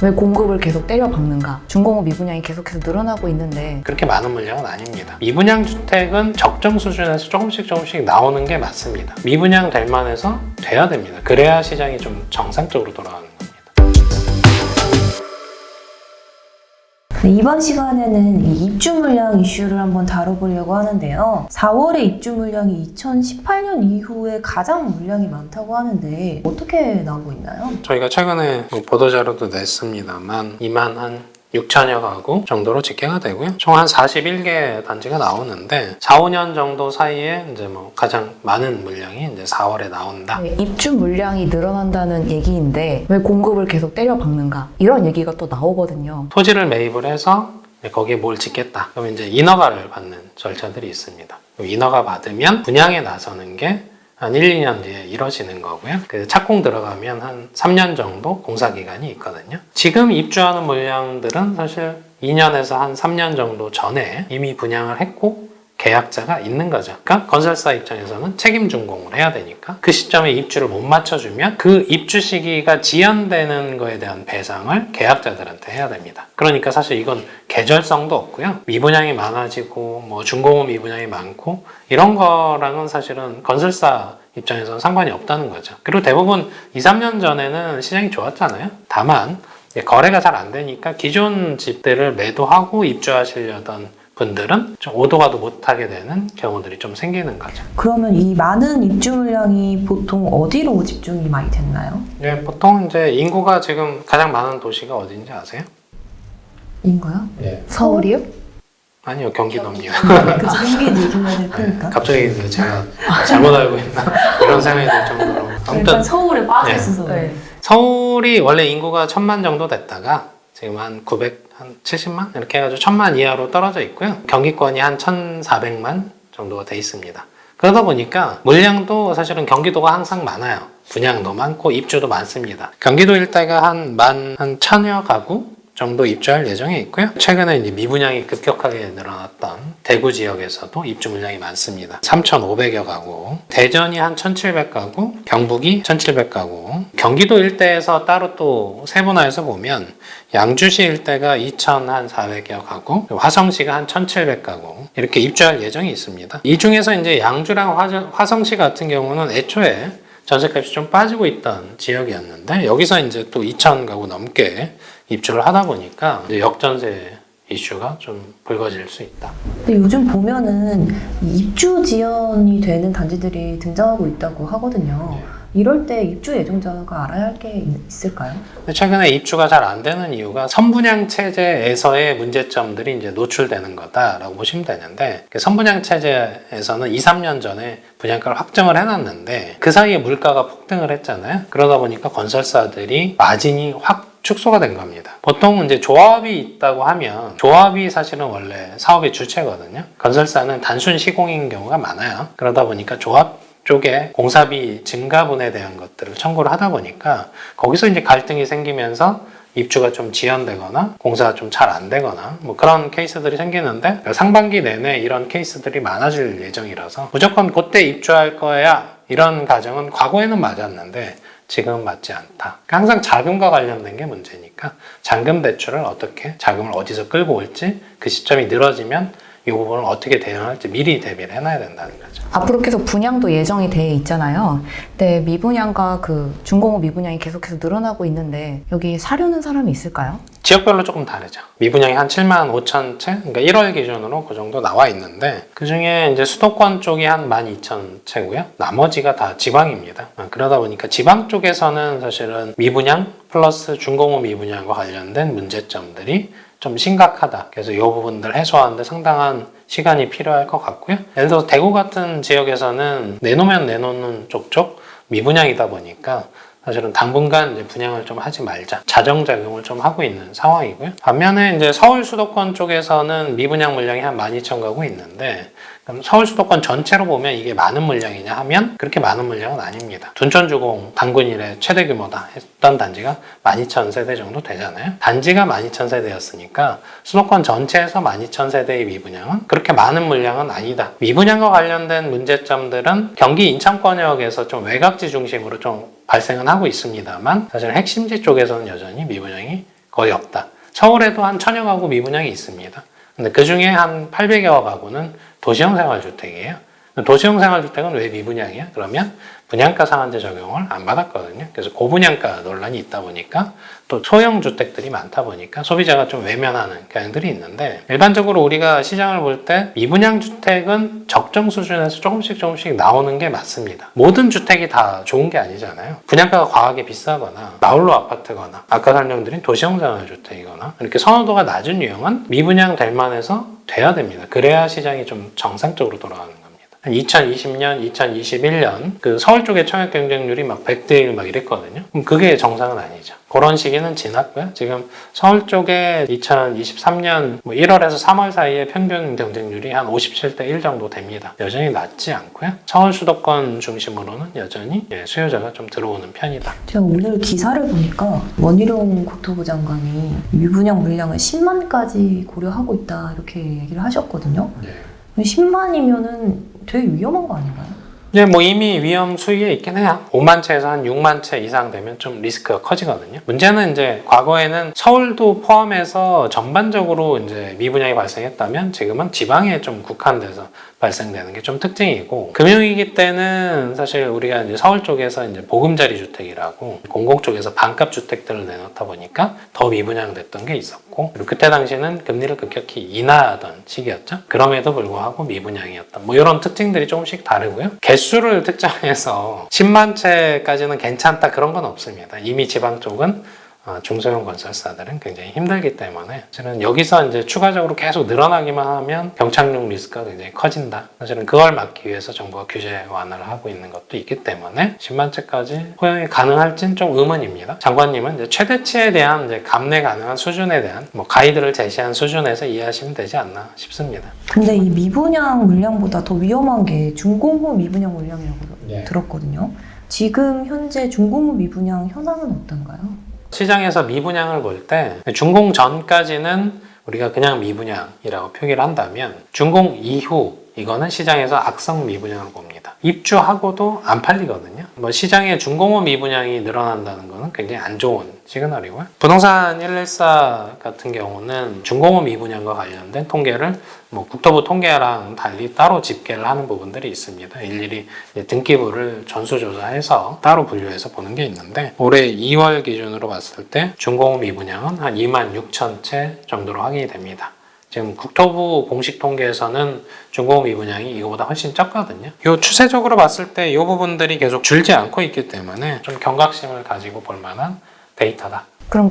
왜 공급을 계속 때려박는가? 중공업 미분양이 계속해서 늘어나고 있는데 그렇게 많은 물량은 아닙니다. 미분양 주택은 적정 수준에서 조금씩 나오는 게 맞습니다. 미분양 될 만해서 돼야 됩니다. 그래야 시장이 좀 정상적으로 돌아가는 겁니다. 네, 이번 시간에는 이 입주 물량 이슈를 한번 다뤄보려고 하는데요. 4월에 입주 물량이 2018년 이후에 가장 물량이 많다고 하는데 어떻게 나오고 있나요? 저희가 최근에 보도자료도 냈습니다만 2만 한 6천여 가구 정도로 집계가 되고요. 총 한 41개 단지가 나오는데 4, 5년 정도 사이에 이제 가장 많은 물량이 이제 4월에 나온다. 입주 물량이 늘어난다는 얘기인데 왜 공급을 계속 때려박는가? 이런 얘기가 또 나오거든요. 토지를 매입을 해서 거기에 뭘 짓겠다. 그러면 이제 인허가를 받는 절차들이 있습니다. 인허가 받으면 분양에 나서는 게 한 1, 2년 뒤에 이뤄지는 거고요. 착공 들어가면 한 3년 정도 공사기간이 있거든요. 지금 입주하는 물량들은 사실 2년에서 한 3년 정도 전에 이미 분양을 했고 계약자가 있는 거죠. 그러니까 건설사 입장에서는 책임 준공을 해야 되니까 그 시점에 입주를 못 맞춰주면 그 입주 시기가 지연되는 거에 대한 배상을 계약자들한테 해야 됩니다. 그러니까 사실 이건 계절성도 없고요. 미분양이 많아지고 중공업 미분양이 많고 이런 거랑은 사실은 건설사 입장에서는 상관이 없다는 거죠. 그리고 대부분 2, 3년 전에는 시장이 좋았잖아요. 다만 거래가 잘 안 되니까 기존 집들을 매도하고 입주하시려던 분들은 좀 오도가도 못하게 되는 경우들이 좀 생기는 거죠. 그러면 이 많은 입주 물량이 보통 어디로 집중이 많이 됐나요? 보통 이제 인구가 지금 가장 많은 도시가 어딘지 아세요? 인가요? 서울이요? 아니요, 경기도입니다. 그치, 경기도 얘기만 크니까. 갑자기 제가 잘못 알고 있나 이런 생각이 들 정도로. 일단 서울에 빠져 있어서. 네. 서울이 원래 인구가 1000만 정도 됐다가 지금 한 970만 이렇게 해가지고 1000만 이하로 떨어져 있고요. 경기권이 한 1400만 정도가 돼 있습니다. 그러다 보니까 물량도 사실은 경기도가 항상 많아요. 분양도 많고 입주도 많습니다. 경기도 일대가 한 1000여 가구 정도 입주할 예정에 있고요. 최근에 이제 미분양이 급격하게 늘어났던 대구 지역에서도 입주 물량이 많습니다. 3,500여 가구, 대전이 한 1,700가구, 경북이 1,700가구, 경기도 일대에서 따로 또 세분화해서 보면 양주시 일대가 2,400여 가구, 화성시가 한 1,700가구 이렇게 입주할 예정이 있습니다. 이 중에서 이제 양주랑 화성시 같은 경우는 애초에 전세값이 좀 빠지고 있던 지역이었는데 여기서 이제 또 2,000가구 넘게 입주를 하다 보니까 이제 역전세 이슈가 좀 불거질 수 있다. 근데 요즘 보면은 입주 지연이 되는 단지들이 등장하고 있다고 하거든요. 이럴 때 입주 예정자가 알아야 할 게 있을까요? 최근에 입주가 잘 안 되는 이유가 선분양 체제에서의 문제점들이 이제 노출되는 거다라고 보시면 되는데 선분양 체제에서는 2, 3년 전에 분양가를 확정을 해놨는데 그 사이에 물가가 폭등을 했잖아요. 그러다 보니까 건설사들이 마진이 확 축소가 된 겁니다. 보통 이제 조합이 있다고 하면 조합이 사실은 원래 사업의 주체거든요. 건설사는 단순 시공인 경우가 많아요. 그러다 보니까 조합 쪽에 공사비 증가분에 대한 것들을 청구를 하다 보니까 거기서 이제 갈등이 생기면서 입주가 좀 지연되거나 공사가 좀 잘 안 되거나 그런 케이스들이 생기는데 상반기 내내 이런 케이스들이 많아질 예정이라서 무조건 그때 입주할 거야 이런 가정은 과거에는 맞았는데 지금은 맞지 않다. 항상 자금과 관련된 게 문제니까 잔금 대출을 어떻게 자금을 어디서 끌고 올지 그 시점이 늘어지면 이 부분을 어떻게 대응할지 미리 대비를 해놔야 된다는 거죠. 앞으로 계속 분양도 예정이 돼 있잖아요. 근데 미분양과 중공업 미분양이 계속해서 늘어나고 있는데 여기 사려는 사람이 있을까요? 지역별로 조금 다르죠. 미분양이 한 7만 5천 채, 그러니까 1월 기준으로 그 정도 나와 있는데 그 중에 이제 수도권 쪽이 한 12,000채고요. 나머지가 다 지방입니다. 그러다 보니까 지방 쪽에서는 사실은 미분양 플러스 중공업 미분양과 관련된 문제점들이 좀 심각하다. 그래서 이 부분들 해소하는데 상당한 시간이 필요할 것 같고요. 예를 들어서 대구 같은 지역에서는 내놓으면 내놓는 쪽쪽 미분양이다 보니까 사실은 당분간 이제 분양을 좀 하지 말자. 자정작용을 좀 하고 있는 상황이고요. 반면에 이제 서울 수도권 쪽에서는 미분양 물량이 한 12,000가구 있는데 그럼 서울 수도권 전체로 보면 이게 많은 물량이냐 하면 그렇게 많은 물량은 아닙니다. 둔촌주공 단군 이래 최대 규모다 했던 단지가 12,000세대 정도 되잖아요. 단지가 12,000세대였으니까 수도권 전체에서 12,000세대의 미분양은 그렇게 많은 물량은 아니다. 미분양과 관련된 문제점들은 경기 인천권역에서 좀 외곽지 중심으로 좀 발생은 하고 있습니다만 사실 핵심지 쪽에서는 여전히 미분양이 거의 없다. 서울에도 한 1000여 가구 미분양이 있습니다. 근데 그 중에 한 800여 가구는 도시형 생활주택이에요. 도시형 생활주택은 왜 미분양이야? 그러면 분양가 상한제 적용을 안 받았거든요. 그래서 고분양가 논란이 있다 보니까 또 소형 주택들이 많다 보니까 소비자가 좀 외면하는 경향들이 있는데, 일반적으로 우리가 시장을 볼 때 미분양 주택은 적정 수준에서 조금씩 나오는 게 맞습니다. 모든 주택이 다 좋은 게 아니잖아요. 분양가가 과하게 비싸거나 마을로 아파트거나 아까 설명드린 도시형 생활주택이거나 이렇게 선호도가 낮은 유형은 미분양 될 만해서 돼야 됩니다. 그래야 시장이 좀 정상적으로 돌아가는 겁니다. 2020년, 2021년 그 서울 쪽의 청약 경쟁률이 막 100대 1 막 이랬거든요. 그럼 그게 정상은 아니죠. 그런 시기는 지났고요. 지금 서울 쪽에 2023년 1월에서 3월 사이에 평균 경쟁률이 한 57대 1 정도 됩니다. 여전히 낮지 않고요. 서울 수도권 중심으로는 여전히 수요자가 좀 들어오는 편이다. 제가 오늘 기사를 보니까 원희룡 국토부 장관이 미분양 물량을 10만까지 고려하고 있다 이렇게 얘기를 하셨거든요. 10만이면은 되게 위험한 거 아닌가요? 네, 뭐 이미 위험 수위에 있긴 해요. 5만 채에서 한 6만 채 이상 되면 좀 리스크가 커지거든요. 문제는 이제 과거에는 서울도 포함해서 전반적으로 이제 미분양이 발생했다면 지금은 지방에 좀 국한돼서 발생되는 게 좀 특징이고, 금융위기 때는 사실 우리가 이제 서울 쪽에서 이제 보금자리 주택이라고 공공 쪽에서 반값 주택들을 내놓다 보니까 더 미분양됐던 게 있었고, 그리고 그때 당시에는 금리를 급격히 인하하던 시기였죠. 그럼에도 불구하고 미분양이었던 뭐 이런 특징들이 조금씩 다르고요. 개수를 특정해서 10만 채까지는 괜찮다 그런 건 없습니다. 이미 지방 쪽은 중소형 건설사들은 굉장히 힘들기 때문에 사실은 여기서 이제 추가적으로 계속 늘어나기만 하면 병착륙 리스크가 굉장히 커진다. 사실은 그걸 막기 위해서 정부가 규제 완화를 하고 있는 것도 있기 때문에 10만 채까지 포용이 가능할진 좀 의문입니다. 장관님은 이제 최대치에 대한 이제 감내 가능한 수준에 대한 뭐 가이드를 제시한 수준에서 이해하시면 되지 않나 싶습니다. 근데 이 미분양 물량보다 더 위험한 게 중공후 미분양 물량이라고 들었거든요. 지금 현재 중공후 미분양 현황은 어떤가요? 시장에서 미분양을 볼 때 준공 전까지는 우리가 그냥 미분양이라고 표기를 한다면, 준공 이후 이거는 시장에서 악성 미분양을 봅니다. 입주하고도 안 팔리거든요. 뭐 시장에 준공후 미분양이 늘어난다는 거는 굉장히 안 좋은 시그널이고요. 부동산 114 같은 경우는 준공후 미분양과 관련된 통계를 뭐 국토부 통계랑 달리 따로 집계를 하는 부분들이 있습니다. 일일이 등기부를 전수조사해서 따로 분류해서 보는 게 있는데, 올해 2월 기준으로 봤을 때 준공후 미분양은 한 2만 6천 채 정도로 확인이 됩니다. 지금 국토부 공식 통계에서는 준공후 미분양이 이거보다 훨씬 적거든요. 이 추세적으로 봤을 때 이 부분들이 계속 줄지 않고 있기 때문에 좀 경각심을 가지고 볼 만한 데이터다. 그럼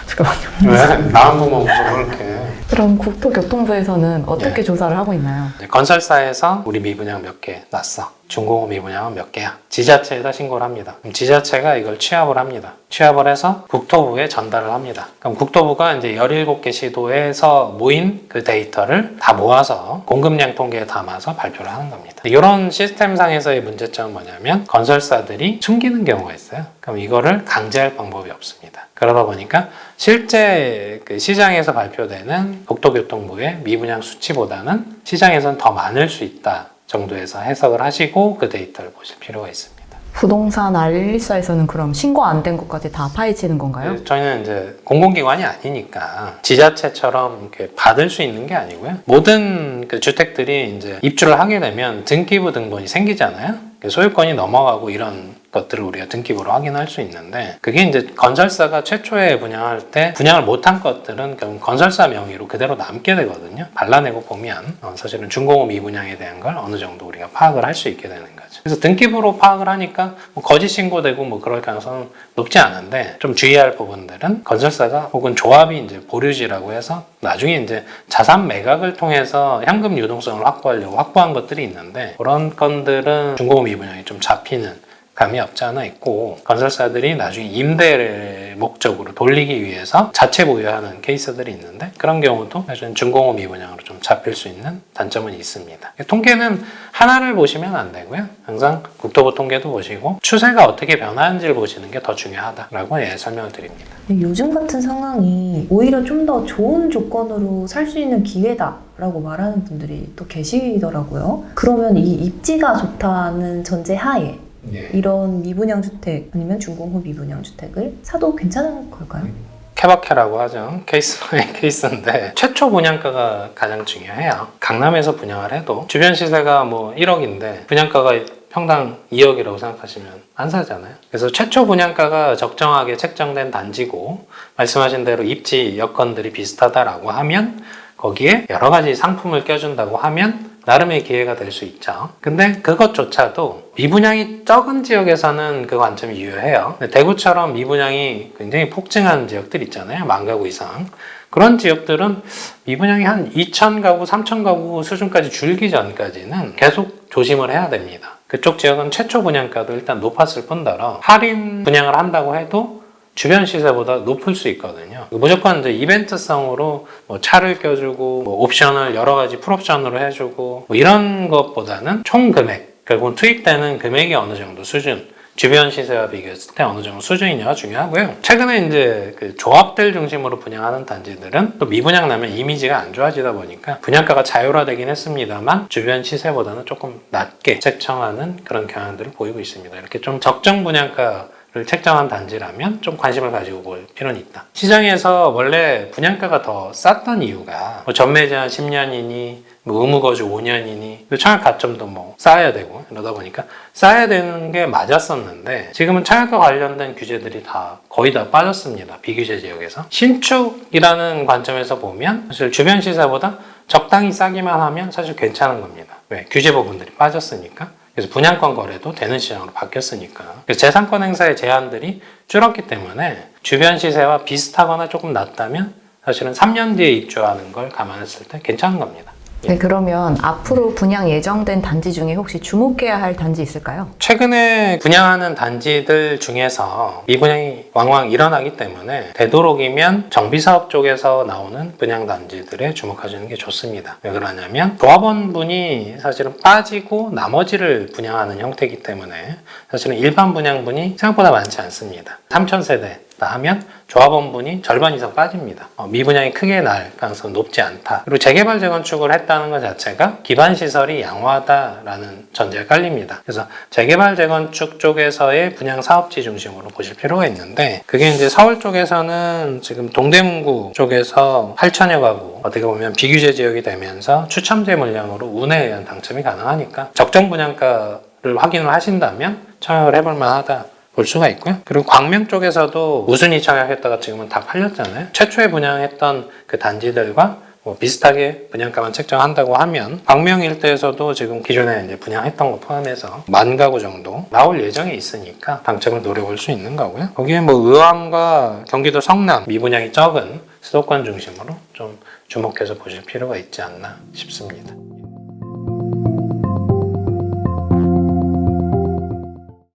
잠깐만요. 왜? 나만 보면 무서워 그렇게. 그럼 국토교통부에서는 어떻게 조사를 하고 있나요? 건설사에서 우리 미분양 몇 개 났어. 준공후 미분양은 몇 개야. 지자체에다 신고를 합니다. 그럼 지자체가 이걸 취합을 합니다. 취합을 해서 국토부에 전달을 합니다. 그럼 국토부가 이제 17개 시도에서 모인 그 데이터를 다 모아서 공급량 통계에 담아서 발표를 하는 겁니다. 이런 시스템상에서의 문제점은 뭐냐면 건설사들이 숨기는 경우가 있어요. 그럼 이거를 강제할 방법이 없습니다. 그러다 보니까 실제 그 시장에서 발표되는 국토교통부의 미분양 수치보다는 시장에서는 더 많을 수 있다 정도에서 해석을 하시고 그 데이터를 보실 필요가 있습니다. 부동산 R114에서는 그럼 신고 안 된 것까지 다 파헤치는 건가요? 저희는 이제 공공기관이 아니니까 지자체처럼 이렇게 받을 수 있는 게 아니고요. 모든 그 주택들이 이제 입주를 하게 되면 등기부 등본이 생기잖아요. 소유권이 넘어가고 이런 것들을 우리가 등기부로 확인할 수 있는데, 그게 이제 건설사가 최초에 분양할 때 분양을 못한 것들은 그럼 건설사 명의로 그대로 남게 되거든요. 발라내고 보면 사실은 준공후 미분양에 대한 걸 어느 정도 우리가 파악을 할 수 있게 되는 거죠. 그래서 등기부로 파악을 하니까 뭐 거짓 신고되고 뭐 그럴 가능성은 높지 않은데, 좀 주의할 부분들은 건설사가 혹은 조합이 이제 보류지라고 해서 나중에 이제 자산 매각을 통해서 현금 유동성을 확보하려고 확보한 것들이 있는데, 그런 건들은 준공후 미분양이 좀 잡히는 감이 없지 않아 있고, 건설사들이 나중에 임대를 목적으로 돌리기 위해서 자체 보유하는 케이스들이 있는데, 그런 경우도 사실은 준공후 미분양으로 좀 잡힐 수 있는 단점은 있습니다. 통계는 하나를 보시면 안 되고요. 항상 국토부 통계도 보시고 추세가 어떻게 변하는지를 보시는 게 더 중요하다라고 설명을 드립니다. 요즘 같은 상황이 오히려 좀 더 좋은 조건으로 살 수 있는 기회다라고 말하는 분들이 또 계시더라고요. 그러면 이 입지가 좋다는 전제 하에 예. 이런 미분양 주택 아니면 준공후 미분양 주택을 사도 괜찮은 걸까요? 케바케라고 하죠. 케이스 바이 케이스인데 최초 분양가가 가장 중요해요. 강남에서 분양을 해도 주변 시세가 뭐 1억인데 분양가가 평당 2억이라고 생각하시면 안 사잖아요. 그래서 최초 분양가가 적정하게 책정된 단지고 말씀하신 대로 입지 여건들이 비슷하다라고 하면 거기에 여러 가지 상품을 껴준다고 하면 나름의 기회가 될 수 있죠. 근데 그것조차도 미분양이 적은 지역에서는 그 관점이 유효해요. 대구처럼 미분양이 굉장히 폭증한 지역들 있잖아요. 10,000가구 이상. 그런 지역들은 미분양이 한 2,000가구, 3,000가구 수준까지 줄기 전까지는 계속 조심을 해야 됩니다. 그쪽 지역은 최초 분양가도 일단 높았을 뿐더러 할인 분양을 한다고 해도 주변 시세보다 높을 수 있거든요. 무조건 이제 이벤트성으로 뭐 차를 껴주고 뭐 옵션을 여러 가지 풀옵션으로 해주고 뭐 이런 것보다는 총 금액, 결국은 투입되는 금액이 어느 정도 수준, 주변 시세와 비교했을 때 어느 정도 수준이냐가 중요하고요. 최근에 이제 그 조합들 중심으로 분양하는 단지들은 또 미분양 나면 이미지가 안 좋아지다 보니까 분양가가 자율화되긴 했습니다만 주변 시세보다는 조금 낮게 책정하는 그런 경향들을 보이고 있습니다. 이렇게 좀 적정 분양가 를 책정한 단지라면 좀 관심을 가지고 볼 필요는 있다. 시장에서 원래 분양가가 더 쌌던 이유가 뭐 전매 제한 10년이니 뭐 의무거주 5년이니 청약 가점도 뭐 쌓아야 되고 이러다 보니까 쌓아야 되는 게 맞았었는데 지금은 청약과 관련된 규제들이 다 거의 다 빠졌습니다. 비규제 지역에서. 신축이라는 관점에서 보면 사실 주변 시세보다 적당히 싸기만 하면 사실 괜찮은 겁니다. 왜? 규제 부분들이 빠졌으니까. 그래서 분양권 거래도 되는 시장으로 바뀌었으니까. 그래서 재산권 행사의 제한들이 줄었기 때문에 주변 시세와 비슷하거나 조금 낮다면 사실은 3년 뒤에 입주하는 걸 감안했을 때 괜찮은 겁니다. 네, 그러면 앞으로 분양 예정된 단지 중에 혹시 주목해야 할 단지 있을까요? 최근에 분양하는 단지들 중에서 미분양이 왕왕 일어나기 때문에 되도록이면 정비사업 쪽에서 나오는 분양 단지들에 주목하시는 게 좋습니다. 왜 그러냐면 조합원분이 사실은 빠지고 나머지를 분양하는 형태이기 때문에 사실은 일반 분양분이 생각보다 많지 않습니다. 3,000세대 하면 조합원분이 절반 이상 빠집니다. 미분양이 크게 날 가능성은 높지 않다. 그리고 재개발 재건축을 했다는 것 자체가 기반 시설이 양호하다라는 전제가 깔립니다. 그래서 재개발 재건축 쪽에서의 분양 사업지 중심으로 보실 필요가 있는데 그게 이제 서울 쪽에서는 지금 동대문구 쪽에서 8,000여 가구 어떻게 보면 비규제 지역이 되면서 추첨제 물량으로 운에 의한 당첨이 가능하니까 적정 분양가를 확인을 하신다면 청약을 해볼 만하다. 볼 수가 있고요. 그리고 광명 쪽에서도 우순위 청약했다가 지금은 다 팔렸잖아요. 최초에 분양했던 그 단지들과 뭐 비슷하게 분양가만 책정한다고 하면 광명 일대에서도 지금 기존에 이제 분양했던 거 포함해서 10,000가구 정도 나올 예정에 있으니까 당첨을 노려볼 수 있는 거고요. 거기에 뭐 의왕과 경기도 성남 미분양이 적은 수도권 중심으로 좀 주목해서 보실 필요가 있지 않나 싶습니다.